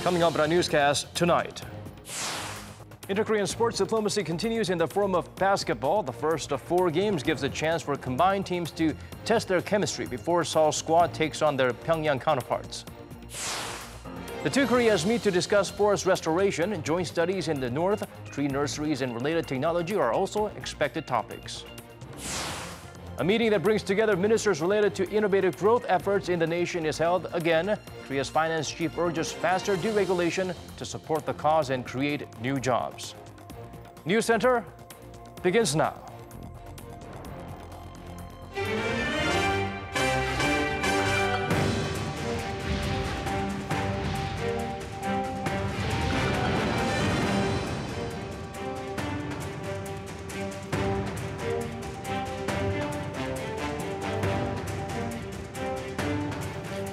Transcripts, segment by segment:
Coming up in our newscast tonight. Inter-Korean sports diplomacy continues in the form of basketball. The first of 4 games gives a chance for combined teams to test their chemistry before Seoul's squad takes on their Pyongyang counterparts. The two Koreas meet to discuss forest restoration. Joint studies in the north, tree nurseries, and related technology are also expected topics. A meeting that brings together ministers related to innovative growth efforts in the nation is held again. Korea's finance chief urges faster deregulation to support the cause and create new jobs. News Center begins now.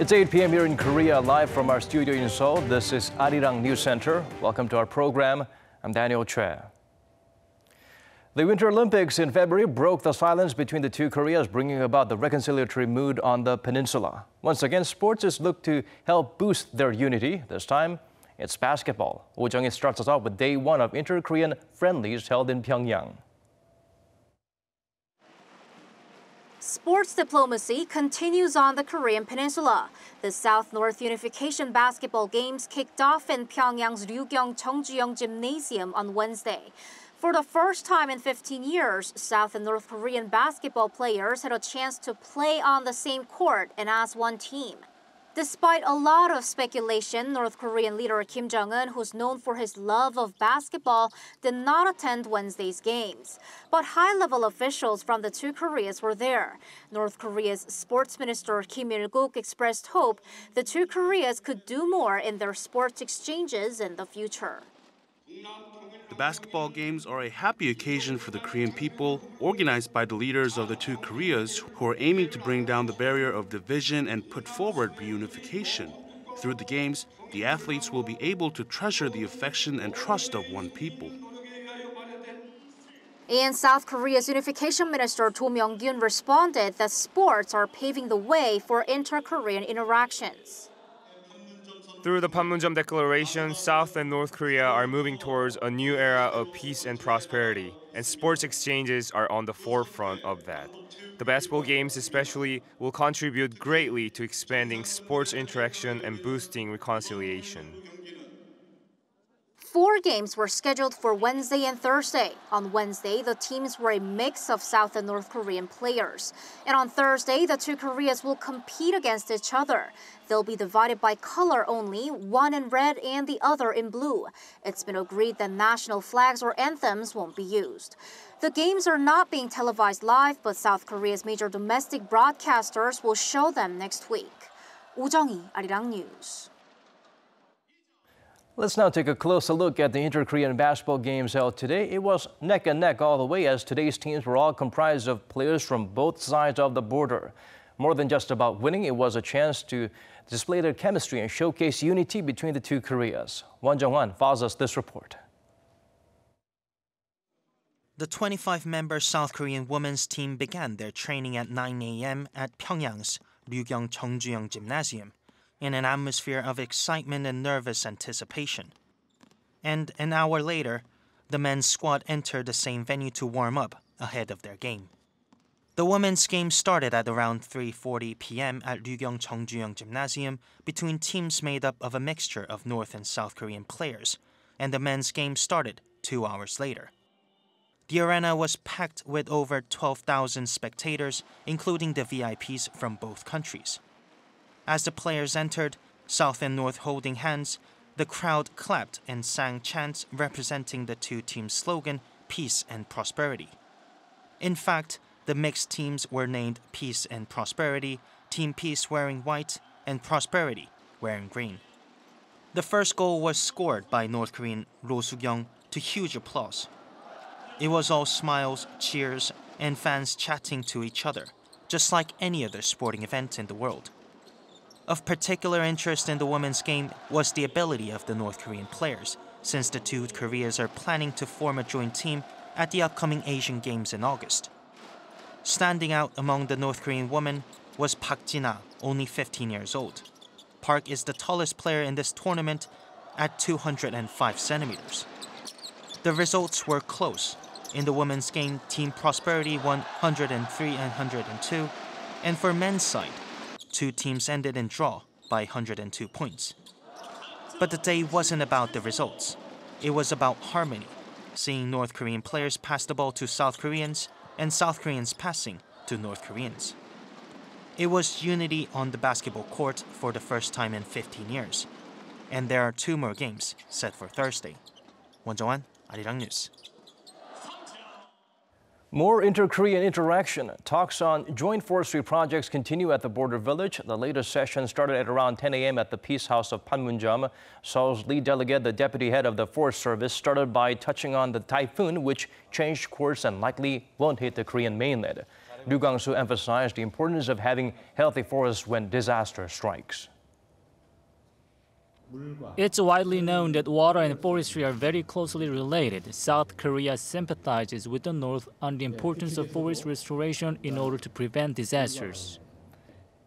It's 8 p.m. here in Korea, live from our studio in Seoul. This is Arirang News Center. Welcome to our program. I'm Daniel Choi. The Winter Olympics in February broke the silence between the two Koreas, bringing about the reconciliatory mood on the peninsula. Once again, sports is looked to help boost their unity. This time, it's basketball. Oh Jung-in starts us off with day 1 of inter-Korean friendlies held in Pyongyang. Sports diplomacy continues on the Korean peninsula. The South-North Unification Basketball Games kicked off in Pyongyang's Ryugyong-Cheonggyeong Gymnasium on Wednesday. For the first time in 15 years, South and North Korean basketball players had a chance to play on the same court and as one team. Despite a lot of speculation, North Korean leader Kim Jong-un, who's known for his love of basketball, did not attend Wednesday's games. But high-level officials from the two Koreas were there. North Korea's sports minister Kim Il-guk expressed hope the two Koreas could do more in their sports exchanges in the future. The basketball games are a happy occasion for the Korean people, organized by the leaders of the two Koreas who are aiming to bring down the barrier of division and put forward reunification. Through the games, the athletes will be able to treasure the affection and trust of one people. And South Korea's unification minister Do Myung-gyun responded that sports are paving the way for inter-Korean interactions. Through the Panmunjom Declaration, South and North Korea are moving towards a new era of peace and prosperity, and sports exchanges are on the forefront of that. The basketball games especially will contribute greatly to expanding sports interaction and boosting reconciliation. 4 games were scheduled for Wednesday and Thursday. On Wednesday, the teams were a mix of South and North Korean players. And on Thursday, the two Koreas will compete against each other. They'll be divided by color only, one in red and the other in blue. It's been agreed that national flags or anthems won't be used. The games are not being televised live, but South Korea's major domestic broadcasters will show them next week. Oh Jung-in, Arirang News. Let's now take a closer look at the inter-Korean basketball games held today. It was neck and neck all the way, as today's teams were all comprised of players from both sides of the border. More than just about winning, it was a chance to display their chemistry and showcase unity between the two Koreas. Won Jung-hwan follows us this report. The 25-member South Korean women's team began their training at 9 a.m. at Pyongyang's Ryugyong-Cheonggyeong Gymnasium, in an atmosphere of excitement and nervous anticipation. And an hour later, the men's squad entered the same venue to warm up ahead of their game. The women's game started at around 3:40 p.m. at Ryugyong-Cheonggyeong Gymnasium between teams made up of a mixture of North and South Korean players, and the men's game started 2 hours later. The arena was packed with over 12,000 spectators, including the VIPs from both countries. As the players entered, South and North holding hands, the crowd clapped and sang chants representing the two teams' slogan, Peace and Prosperity. In fact, the mixed teams were named Peace and Prosperity, Team Peace wearing white, and Prosperity wearing green. The first goal was scored by North Korean Ro Soo-kyung to huge applause. It was all smiles, cheers, and fans chatting to each other, just like any other sporting event in the world. Of particular interest in the women's game was the ability of the North Korean players, since the two Koreas are planning to form a joint team at the upcoming Asian Games in August. Standing out among the North Korean women was Park Jin-ah, only 15 years old. Park is the tallest player in this tournament at 205 centimeters. The results were close. In the women's game, Team Prosperity won 103 and 102, and for men's side, two teams ended in draw by 102 points. But the day wasn't about the results. It was about harmony, seeing North Korean players pass the ball to South Koreans and South Koreans passing to North Koreans. It was unity on the basketball court for the first time in 15 years. And there are two more games set for Thursday. 원정환, 아리랑 뉴스. More inter-Korean interaction. Talks on joint forestry projects continue at the border village. The latest session started at around 10 a.m. at the Peace House of Panmunjom. Seoul's lead delegate, the deputy head of the Forest Service, started by touching on the typhoon, which changed course and likely won't hit the Korean mainland. Ryu Gang-soo emphasized the importance of having healthy forests when disaster strikes. It's widely known that water and forestry are very closely related. South Korea sympathizes with the North on the importance of forest restoration in order to prevent disasters.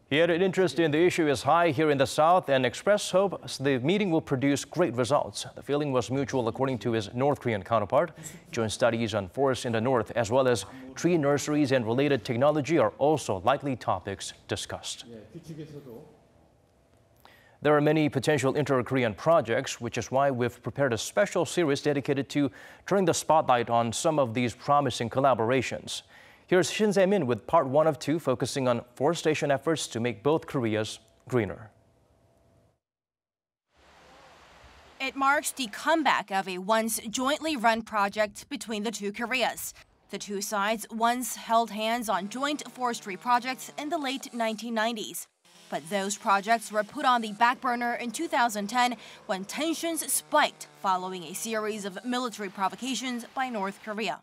He added interest in the issue is high here in the South and expressed hope the meeting will produce great results. The feeling was mutual according to his North Korean counterpart. Joint studies on forests in the North as well as tree nurseries and related technology are also likely topics discussed. There are many potential inter-Korean projects, which is why we've prepared a special series dedicated to turning the spotlight on some of these promising collaborations. Here's Shin Se-min with part 1 of 2, focusing on forestation efforts to make both Koreas greener. It marks the comeback of a once jointly run project between the two Koreas. The two sides once held hands on joint forestry projects in the late 1990s. But those projects were put on the back burner in 2010 when tensions spiked following a series of military provocations by North Korea.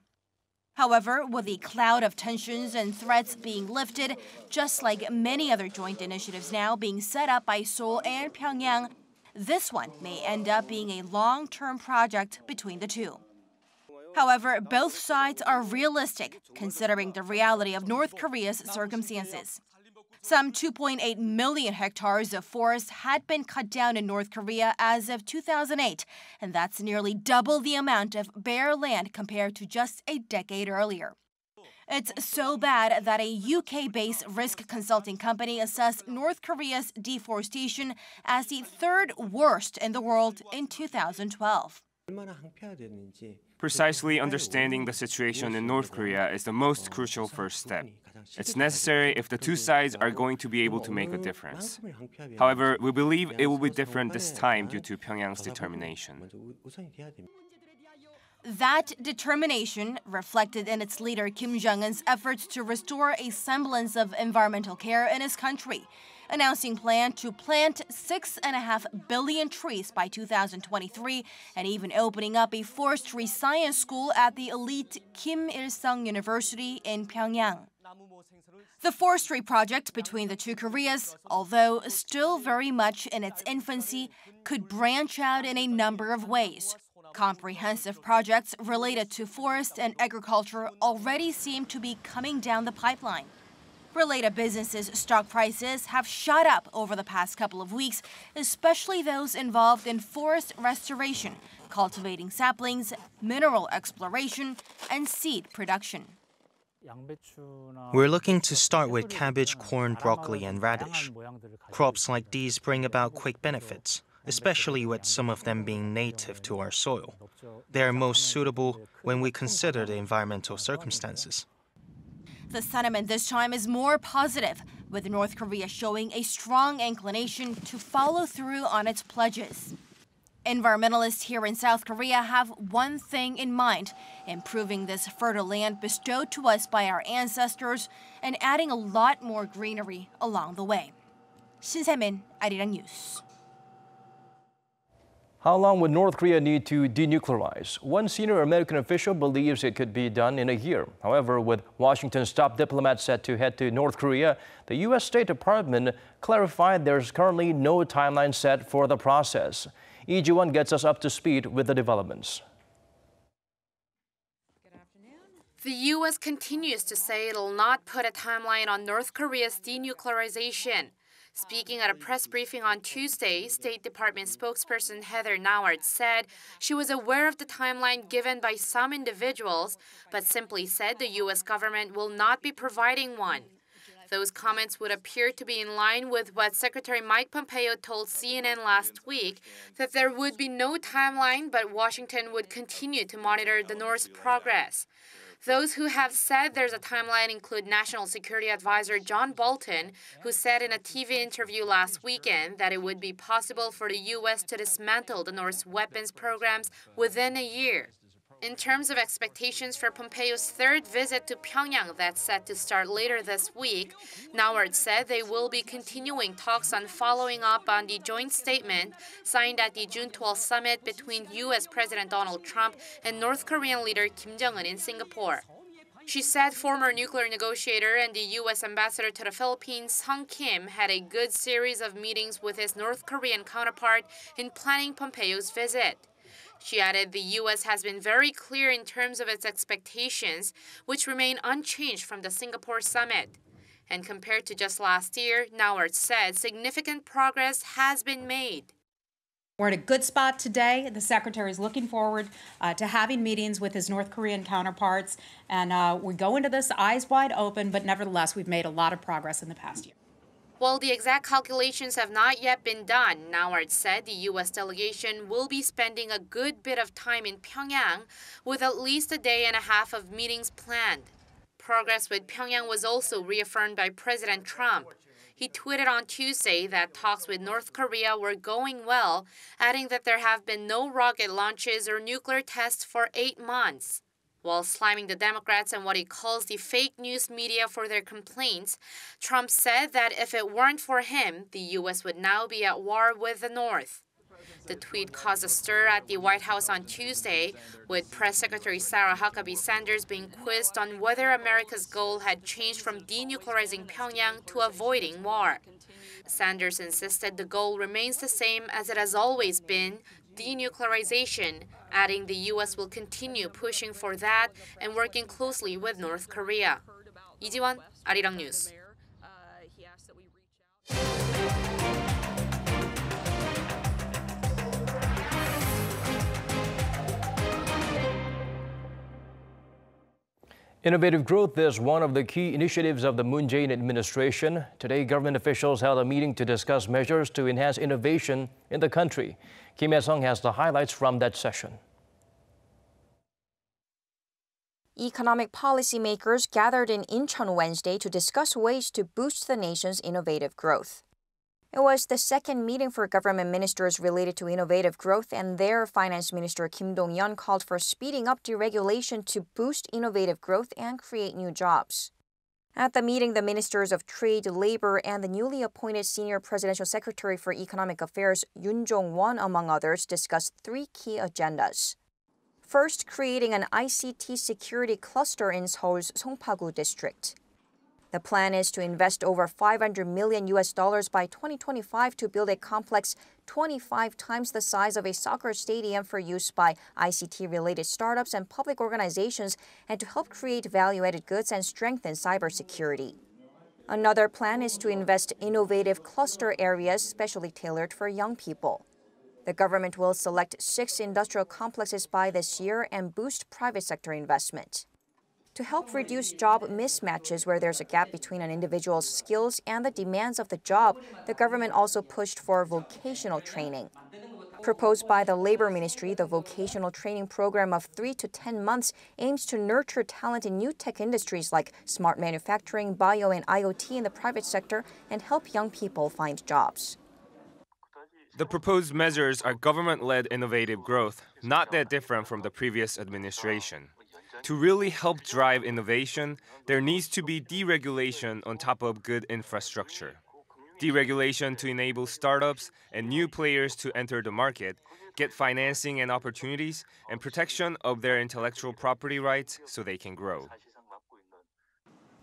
However, with the cloud of tensions and threats being lifted, just like many other joint initiatives now being set up by Seoul and Pyongyang, this one may end up being a long-term project between the two. However, both sides are realistic, considering the reality of North Korea's circumstances. Some 2.8 million hectares of forest had been cut down in North Korea as of 2008, and that's nearly double the amount of bare land compared to just a decade earlier. It's so bad that a UK-based risk consulting company assessed North Korea's deforestation as the third worst in the world in 2012. Precisely understanding the situation in North Korea is the most crucial first step. It's necessary if the two sides are going to be able to make a difference. However, we believe it will be different this time due to Pyongyang's determination. That determination reflected in its leader Kim Jong-un's efforts to restore a semblance of environmental care in his country, announcing plan to plant 6.5 billion trees by 2023 and even opening up a forestry science school at the elite Kim Il-sung University in Pyongyang. The forestry project between the two Koreas, although still very much in its infancy, could branch out in a number of ways. Comprehensive projects related to forest and agriculture already seem to be coming down the pipeline. Related businesses' stock prices have shot up over the past couple of weeks, especially those involved in forest restoration, cultivating saplings, mineral exploration, and seed production. We're looking to start with cabbage, corn, broccoli, and radish. Crops like these bring about quick benefits, especially with some of them being native to our soil. They are most suitable when we consider the environmental circumstances. The sentiment this time is more positive, with North Korea showing a strong inclination to follow through on its pledges. Environmentalists here in South Korea have one thing in mind: improving this fertile land bestowed to us by our ancestors and adding a lot more greenery along the way. Shin Se-min, Arirang News. How long would North Korea need to denuclearize? One senior American official believes it could be done in a year. However, with Washington's top diplomat set to head to North Korea, the U.S. State Department clarified there's currently no timeline set for the process. Lee Ji-won gets us up to speed with the developments. The U.S. continues to say it'll not put a timeline on North Korea's denuclearization. Speaking at a press briefing on Tuesday, State Department spokesperson Heather Nauert said she was aware of the timeline given by some individuals, but simply said the U.S. government will not be providing one. Those comments would appear to be in line with what Secretary Mike Pompeo told CNN last week, that there would be no timeline, but Washington would continue to monitor the North's progress. Those who have said there's a timeline include National Security Advisor John Bolton, who said in a TV interview last weekend that it would be possible for the U.S. to dismantle the North's weapons programs within a year. In terms of expectations for Pompeo's third visit to Pyongyang that's set to start later this week, Nauert said they will be continuing talks on following up on the joint statement signed at the June 12 summit between U.S. President Donald Trump and North Korean leader Kim Jong-un in Singapore. She said former nuclear negotiator and the U.S. ambassador to the Philippines, Sung Kim, had a good series of meetings with his North Korean counterpart in planning Pompeo's visit. She added the U.S. has been very clear in terms of its expectations, which remain unchanged from the Singapore summit. And compared to just last year, Nauert said significant progress has been made. We're at a good spot today. The Secretary is looking forward to having meetings with his North Korean counterparts. And we go into this eyes wide open, but nevertheless, we've made a lot of progress in the past year. While the exact calculations have not yet been done, Nauert said the U.S. delegation will be spending a good bit of time in Pyongyang, with at least a day and a half of meetings planned. Progress with Pyongyang was also reaffirmed by President Trump. He tweeted on Tuesday that talks with North Korea were going well, adding that there have been no rocket launches or nuclear tests for 8 months. While slamming the Democrats and what he calls the fake news media for their complaints, Trump said that if it weren't for him, the U.S. would now be at war with the North. The tweet caused a stir at the White House on Tuesday, with Press Secretary Sarah Huckabee Sanders being quizzed on whether America's goal had changed from denuclearizing Pyongyang to avoiding war. Sanders insisted the goal remains the same as it has always been, denuclearization, adding the U.S. will continue pushing for that and working closely with North Korea. 이지원, 아리랑 뉴스. Innovative growth is one of the key initiatives of the Moon Jae-in administration. Today, government officials held a meeting to discuss measures to enhance innovation in the country. Kim Hye-sung has the highlights from that session. Economic policymakers gathered in Incheon Wednesday to discuss ways to boost the nation's innovative growth. It was the second meeting for government ministers related to innovative growth, and their Finance Minister Kim Dong-yeon called for speeding up deregulation to boost innovative growth and create new jobs. At the meeting, the ministers of Trade, Labor, and the newly appointed Senior Presidential Secretary for Economic Affairs, Yoon Jong-won, among others, discussed 3 key agendas. First, creating an ICT security cluster in Seoul's Songpa-gu district. The plan is to invest over $500 million by 2025 to build a complex 25 times the size of a soccer stadium for use by ICT-related startups and public organizations, and to help create value-added goods and strengthen cybersecurity. Another plan is to invest innovative cluster areas specially tailored for young people. The government will select 6 industrial complexes by this year and boost private sector investment. To help reduce job mismatches where there's a gap between an individual's skills and the demands of the job, the government also pushed for vocational training. Proposed by the Labor Ministry, the vocational training program of 3 to 10 months aims to nurture talent in new tech industries like smart manufacturing, bio, and IoT in the private sector and help young people find jobs. The proposed measures are government-led innovative growth, not that different from the previous administration. To really help drive innovation, there needs to be deregulation on top of good infrastructure. Deregulation to enable startups and new players to enter the market, get financing and opportunities, and protection of their intellectual property rights so they can grow.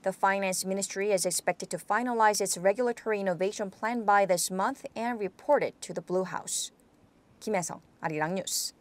The Finance Ministry is expected to finalize its regulatory innovation plan by this month and report it to the Blue House. Kim Hye-sung, Arirang News.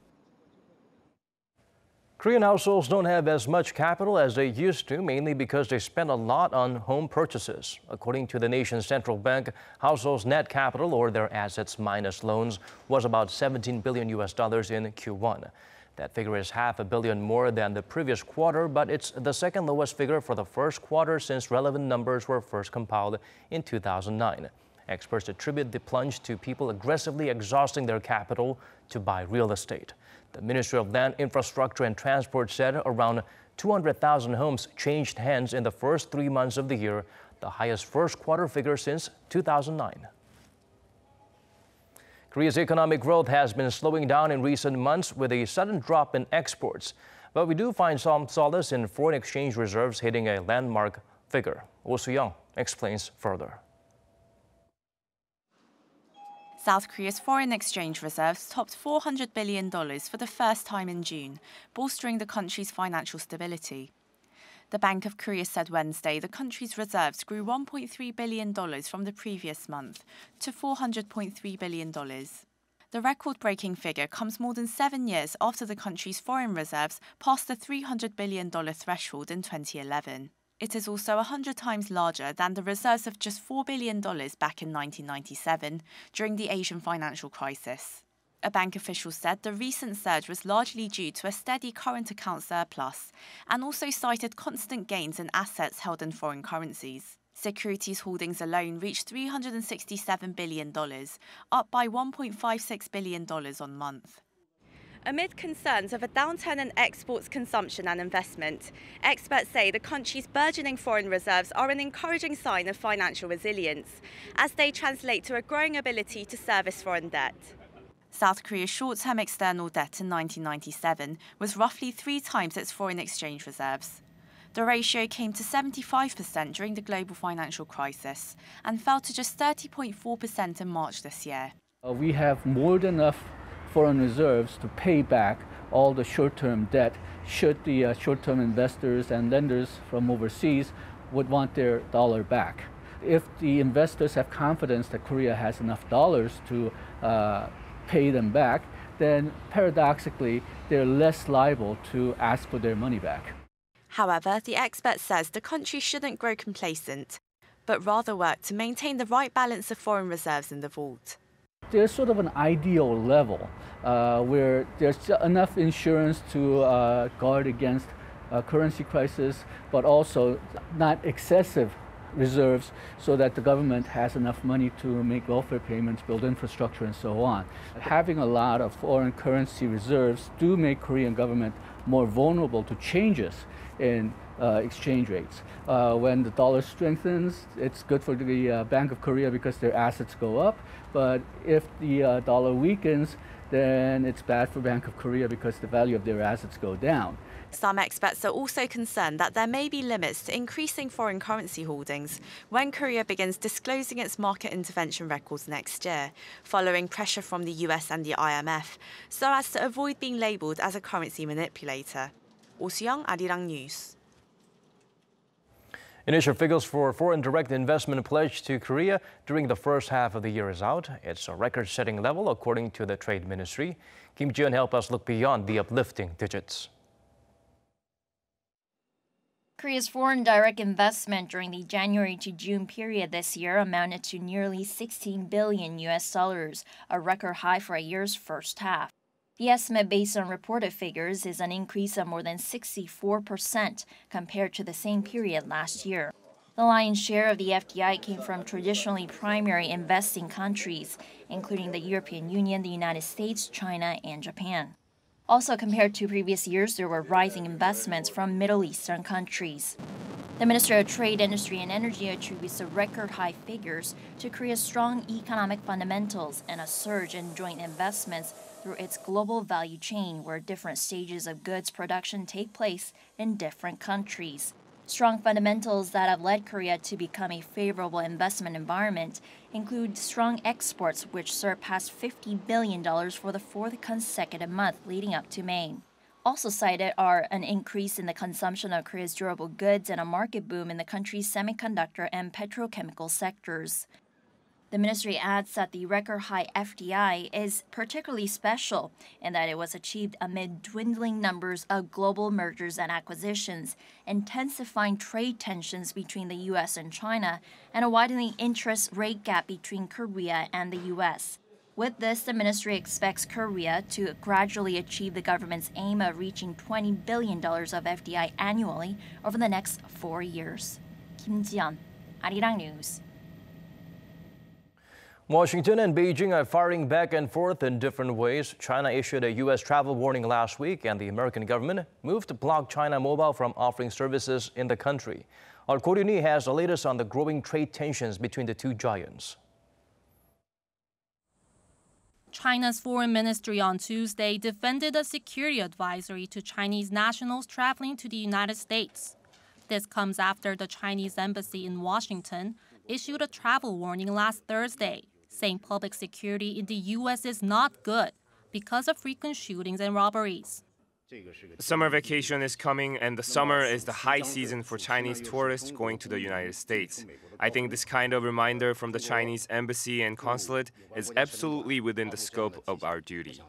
Korean households don't have as much capital as they used to, mainly because they spend a lot on home purchases. According to the nation's central bank, households' net capital, or their assets minus loans, was about $17 billion in Q1. That figure is $500 million more than the previous quarter, but it's the second lowest figure for the first quarter since relevant numbers were first compiled in 2009. Experts attribute the plunge to people aggressively exhausting their capital to buy real estate. The Ministry of Land, Infrastructure and Transport said around 200,000 homes changed hands in the first 3 months of the year, the highest first quarter figure since 2009. Korea's economic growth has been slowing down in recent months with a sudden drop in exports. But we do find some solace in foreign exchange reserves hitting a landmark figure. Oh Soo-young explains further. South Korea's foreign exchange reserves topped $400 billion for the first time in June, bolstering the country's financial stability. The Bank of Korea said Wednesday the country's reserves grew $1.3 billion from the previous month to $400.3 billion. The record-breaking figure comes more than 7 years after the country's foreign reserves passed the $300 billion threshold in 2011. It is also 100 times larger than the reserves of just $4 billion back in 1997, during the Asian financial crisis. A bank official said the recent surge was largely due to a steady current account surplus, and also cited constant gains in assets held in foreign currencies. Securities holdings alone reached $367 billion, up by $1.56 billion on month. Amid concerns of a downturn in exports, consumption and investment, experts say the country's burgeoning foreign reserves are an encouraging sign of financial resilience, as they translate to a growing ability to service foreign debt. South Korea's short-term external debt in 1997 was roughly 3 times its foreign exchange reserves. The ratio came to 75% during the global financial crisis and fell to just 30.4% in March this year. We have more than enough foreign reserves to pay back all the short-term debt should the short-term investors and lenders from overseas would want their dollar back. If the investors have confidence that Korea has enough dollars to pay them back, then paradoxically they're less liable to ask for their money back. However, the expert says the country shouldn't grow complacent, but rather work to maintain the right balance of foreign reserves in the vault. There's sort of an ideal level where there's enough insurance to guard against currency crisis, but also not excessive reserves so that the government has enough money to make welfare payments, build infrastructure, and so on. Having a lot of foreign currency reserves do make Korean government more vulnerable to changes in exchange rates. When the dollar strengthens, it's good for the Bank of Korea because their assets go up. But if the dollar weakens, then it's bad for Bank of Korea because the value of their assets go down. Some experts are also concerned that there may be limits to increasing foreign currency holdings when Korea begins disclosing its market intervention records next year, following pressure from the US and the IMF, so as to avoid being labelled as a currency manipulator. Oh Soo-young, Arirang News. Initial figures for foreign direct investment pledged to Korea during the first half of the year is out. It's a record-setting level, according to the Trade Ministry. Kim Ji-yeon helped us look beyond the uplifting digits. Korea's foreign direct investment during the January to June period this year amounted to nearly $16 billion, a record high for a year's first half. The estimate based on reported figures is an increase of more than 64% compared to the same period last year. The lion's share of the FDI came from traditionally primary investing countries, including the European Union, the United States, China, and Japan. Also, compared to previous years, there were rising investments from Middle Eastern countries. The Ministry of Trade, Industry and Energy attributes the record high figures to Korea's strong economic fundamentals and a surge in joint investments through its global value chain, where different stages of goods production take place in different countries. Strong fundamentals that have led Korea to become a favorable investment environment include strong exports, which surpassed $50 billion for the 4th consecutive month leading up to May. Also cited are an increase in the consumption of Korea's durable goods and a market boom in the country's semiconductor and petrochemical sectors. The ministry adds that the record-high FDI is particularly special in that it was achieved amid dwindling numbers of global mergers and acquisitions, intensifying trade tensions between the U.S. and China, and a widening interest rate gap between Korea and the U.S. With this, the ministry expects Korea to gradually achieve the government's aim of reaching $20 billion of FDI annually over the next 4 years. Kim Ji-yeon, Arirang News. Washington and Beijing are firing back and forth in different ways. China issued a U.S. travel warning last week, and the American government moved to block China Mobile from offering services in the country. Our Ko Ryun-hee has the latest on the growing trade tensions between the two giants. China's foreign ministry on Tuesday defended a security advisory to Chinese nationals traveling to the United States. This comes after the Chinese embassy in Washington issued a travel warning last Thursday, saying public security in the U.S. is not good because of frequent shootings and robberies. Summer vacation is coming, and the summer is the high season for Chinese tourists going to the United States. I think this kind of reminder from the Chinese embassy and consulate is absolutely within the scope of our duty.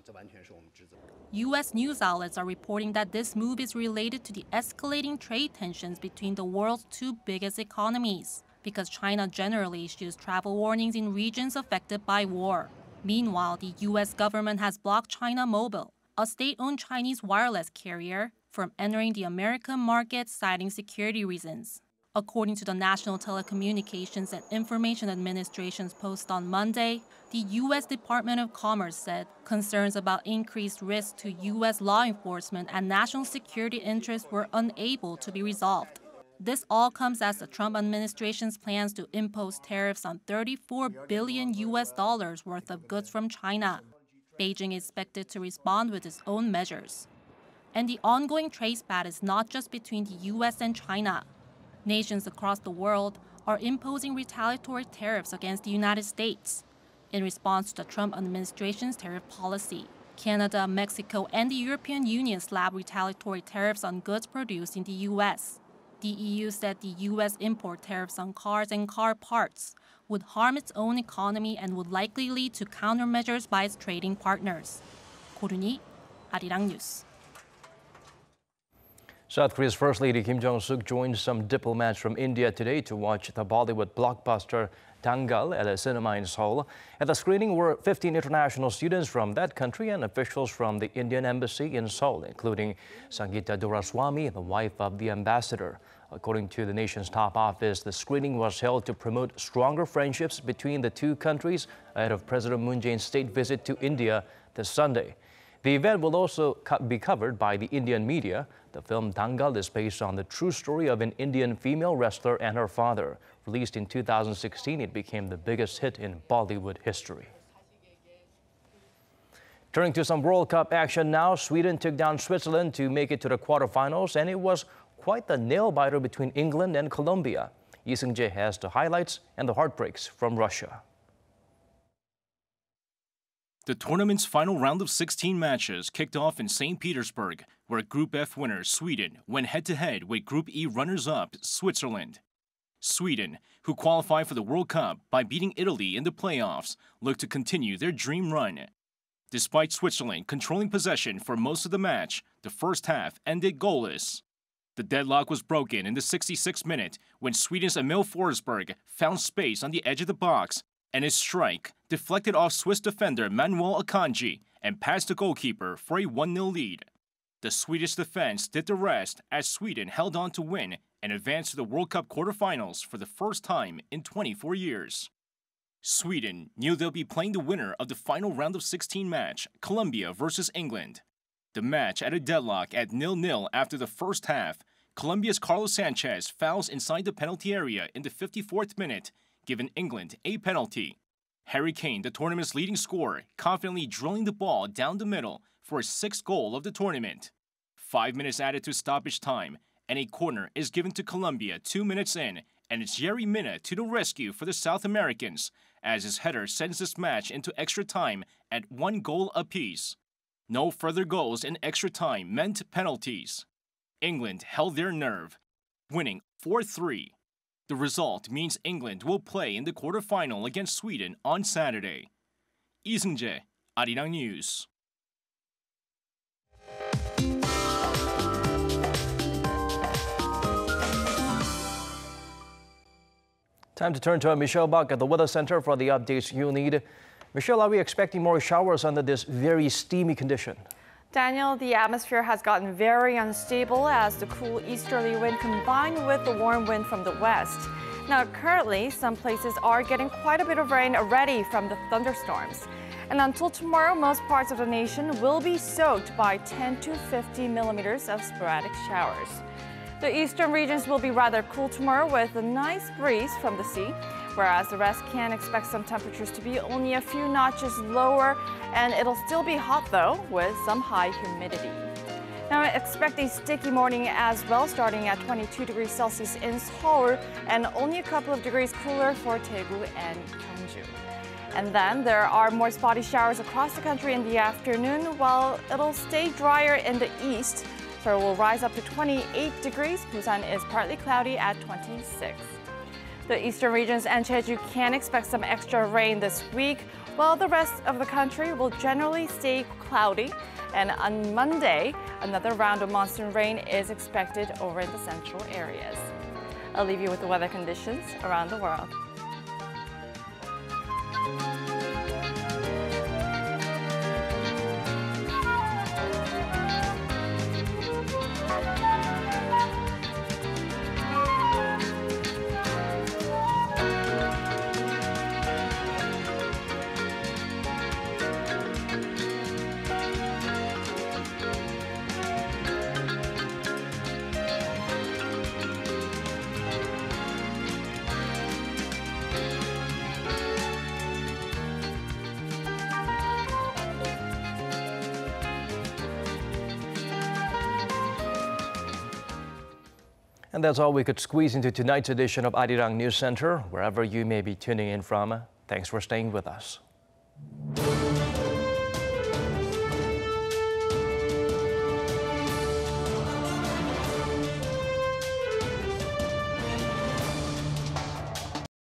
U.S. news outlets are reporting that this move is related to the escalating trade tensions between the world's two biggest economies, because China generally issues travel warnings in regions affected by war. Meanwhile, the U.S. government has blocked China Mobile, a state-owned Chinese wireless carrier, from entering the American market, citing security reasons. According to the National Telecommunications and Information Administration's post on Monday, the U.S. Department of Commerce said concerns about increased risk to U.S. law enforcement and national security interests were unable to be resolved. This all comes as the Trump administration's plans to impose tariffs on $34 billion worth of goods from China. Beijing is expected to respond with its own measures. And the ongoing trade spat is not just between the U.S. and China. Nations across the world are imposing retaliatory tariffs against the United States in response to the Trump administration's tariff policy. Canada, Mexico, and the European Union slapped retaliatory tariffs on goods produced in the U.S. The EU said the U.S. import tariffs on cars and car parts would harm its own economy and would likely lead to countermeasures by its trading partners. Ko Ryun-hee, Arirang News. South Korea's First Lady Kim Jong-suk joined some diplomats from India today to watch the Bollywood blockbuster Dangal at a cinema in Seoul. At the screening were 15 international students from that country and officials from the Indian embassy in Seoul, including Sangeeta Doraiswamy, the wife of the ambassador. According to the nation's top office, the screening was held to promote stronger friendships between the two countries ahead of President Moon Jae-in's state visit to India this Sunday. The event will also be covered by the Indian media. The film Dangal is based on the true story of an Indian female wrestler and her father. Released in 2016, it became the biggest hit in Bollywood history. Turning to some World Cup action now, Sweden took down Switzerland to make it to the quarterfinals, and it was quite the nail-biter between England and Colombia. Lee Seung-jae has the highlights and the heartbreaks from Russia. The tournament's final round of 16 matches kicked off in St. Petersburg, where Group F winner Sweden went head-to-head with Group E runners-up Switzerland. Sweden, who qualified for the World Cup by beating Italy in the playoffs, looked to continue their dream run. Despite Switzerland controlling possession for most of the match, the first half ended goalless. The deadlock was broken in the 66th minute when Sweden's Emil Forsberg found space on the edge of the box, and his strike deflected off Swiss defender Manuel Akanji and passed the goalkeeper for a 1-0 lead. The Swedish defense did the rest as Sweden held on to win and advanced to the World Cup quarterfinals for the first time in 24 years. Sweden knew they'll be playing the winner of the final round of 16 match, Colombia versus England. The match at a deadlock at 0-0 after the first half. Colombia's Carlos Sanchez fouls inside the penalty area in the 54th minute, giving England a penalty. Harry Kane, the tournament's leading scorer, confidently drilling the ball down the middle for his 6th goal of the tournament. 5 minutes added to stoppage time, and a corner is given to Colombia 2 minutes in, and it's Yerry Mina to the rescue for the South Americans, as his header sends this match into extra time at 1 goal apiece. No further goals in extra time meant penalties. England held their nerve, winning 4-3. The result means England will play in the quarterfinal against Sweden on Saturday. Lee Seung-jae, Arirang News. Time to turn to Michelle Bach at the Weather Center for the updates you'll need. Michelle, are we expecting more showers under this very steamy condition? Daniel, the atmosphere has gotten very unstable as the cool easterly wind combined with the warm wind from the west. Now, currently, some places are getting quite a bit of rain already from the thunderstorms. And until tomorrow, most parts of the nation will be soaked by 10 to 50 millimeters of sporadic showers. The eastern regions will be rather cool tomorrow with a nice breeze from the sea, whereas the rest can expect some temperatures to be only a few notches lower, and it'll still be hot though with some high humidity. Now expect a sticky morning as well, starting at 22 degrees Celsius in Seoul and only a couple of degrees cooler for Daegu and Gyeongju. And then there are more spotty showers across the country in the afternoon, while it'll stay drier in the east. So it will rise up to 28 degrees. Busan is partly cloudy at 26. The eastern regions and Jeju can expect some extra rain this week, while the rest of the country will generally stay cloudy. And on Monday, another round of monsoon rain is expected over in the central areas. I'll leave you with the weather conditions around the world. And that's all we could squeeze into tonight's edition of Arirang News Center. Wherever you may be tuning in from, thanks for staying with us.